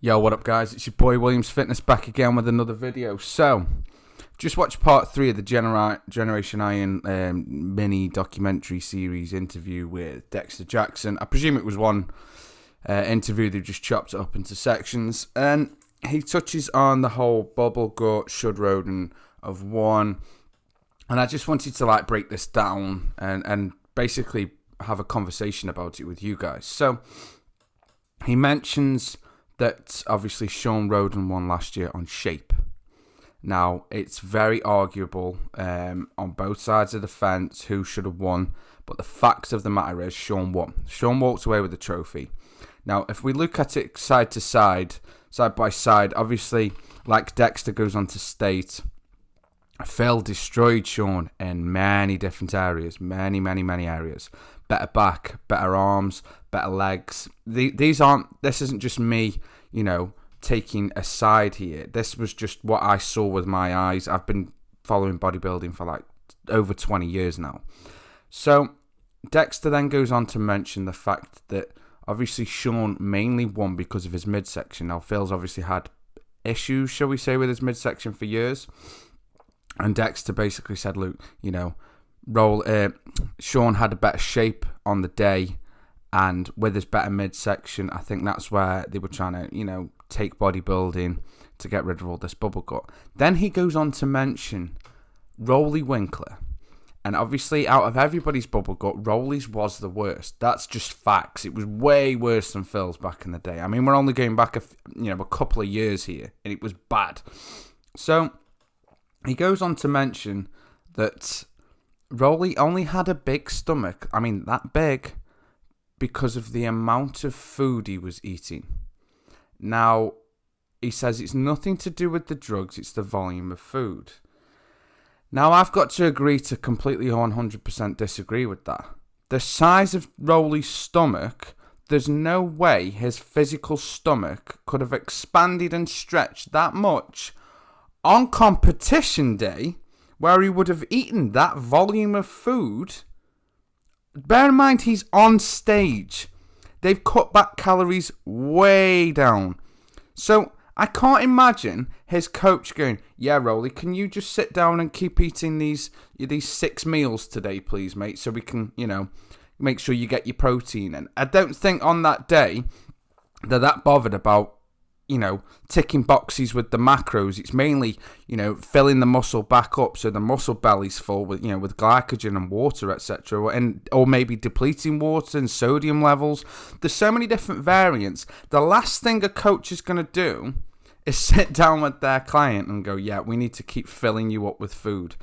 Yo, what up guys? It's your boy Williams Fitness back again with another video. So, just watched part 3 of the Generation Iron mini documentary series interview with Dexter Jackson. I presume it was one interview, they just chopped it up into sections. And he touches on the whole bubble gut, should rodent have won. And I just wanted to break this down and basically have a conversation about it with you guys. So, he mentions that obviously Sean Roden won last year on shape. Now, it's very arguable on both sides of the fence who should have won, but the fact of the matter is Sean won. Sean walked away with the trophy. Now, if we look at it side by side, obviously, like Dexter goes on to state, Phil destroyed Sean in many different areas, many areas. Better back, better arms, better legs. This isn't just me, taking a side here. This was just what I saw with my eyes. I've been following bodybuilding for over 20 years now. So Dexter then goes on to mention the fact that obviously Sean mainly won because of his midsection. Now Phil's obviously had issues, shall we say, with his midsection for years. And Dexter basically said, look, Sean had a better shape on the day, and with his better midsection, I think that's where they were trying to, take bodybuilding to get rid of all this bubble gut. Then he goes on to mention Rolly Winkler. And obviously, out of everybody's bubble gut, Rolly's was the worst. That's just facts. It was way worse than Phil's back in the day. I mean, we're only going back a couple of years here, and it was bad. So he goes on to mention that Rolly only had a big stomach. I mean, that big, because of the amount of food he was eating. Now, he says it's nothing to do with the drugs, it's the volume of food. Now, I've got to agree to completely 100% disagree with that. The size of Rolly's stomach, there's no way his physical stomach could have expanded and stretched that much on competition day, where he would have eaten that volume of food. Bear in mind, he's on stage. They've cut back calories way down. So I can't imagine his coach going, yeah, Rolly, can you just sit down and keep eating these 6 meals today, please, mate, so we can, make sure you get your protein. And I don't think on that day they're that bothered about, ticking boxes with the macros. It's mainly, filling the muscle back up so the muscle belly's full with, with glycogen and water, etc. Or maybe depleting water and sodium levels. There's so many different variants. The last thing a coach is going to do is sit down with their client and go, yeah, we need to keep filling you up with food.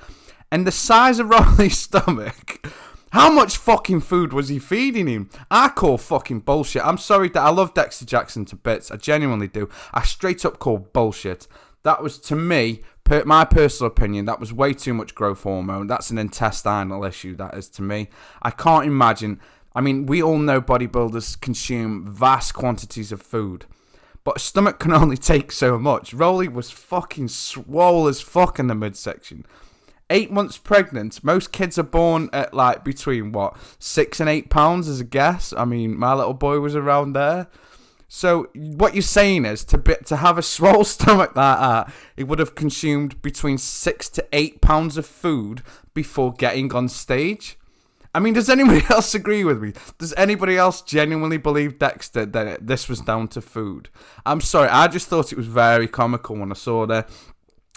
And the size of Rolly's stomach, how much fucking food was he feeding him? I call fucking bullshit. I'm sorry that I love Dexter Jackson to bits. I genuinely do. I straight up call bullshit. That was, to me, my personal opinion, that was way too much growth hormone. That's an intestinal issue, that is, to me. I can't imagine. I mean, we all know bodybuilders consume vast quantities of food, but a stomach can only take so much. Rolly was fucking swole as fuck in the midsection. 8 months pregnant. Most kids are born at between 6 and 8 pounds as a guess. I mean, my little boy was around there. So what you're saying is to have a swole stomach like that, he would have consumed between 6 to 8 pounds of food before getting on stage. I mean, does anybody else agree with me? Does anybody else genuinely believe Dexter that this was down to food? I'm sorry, I just thought it was very comical when I saw that.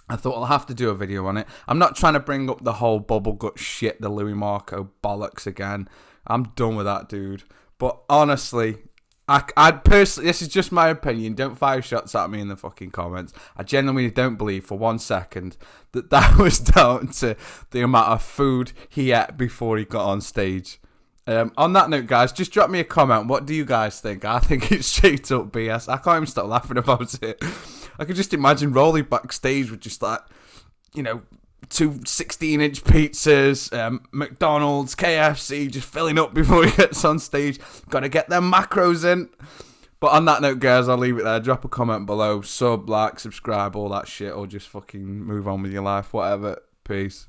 I thought I'll have to do a video on it. I'm not trying to bring up the whole bubble gut shit, the Louis Marco bollocks again. I'm done with that, dude. But honestly, I personally, this is just my opinion. Don't fire shots at me in the fucking comments. I genuinely don't believe for 1 second that was down to the amount of food he ate before he got on stage. On that note, guys, just drop me a comment. What do you guys think? I think it's straight up BS. I can't even stop laughing about it. I could just imagine Rolly backstage with just 2 16-inch pizzas, McDonald's, KFC, just filling up before he gets on stage. Gotta get them macros in. But on that note, guys, I'll leave it there. Drop a comment below. Sub, like, subscribe, all that shit, or just fucking move on with your life. Whatever. Peace.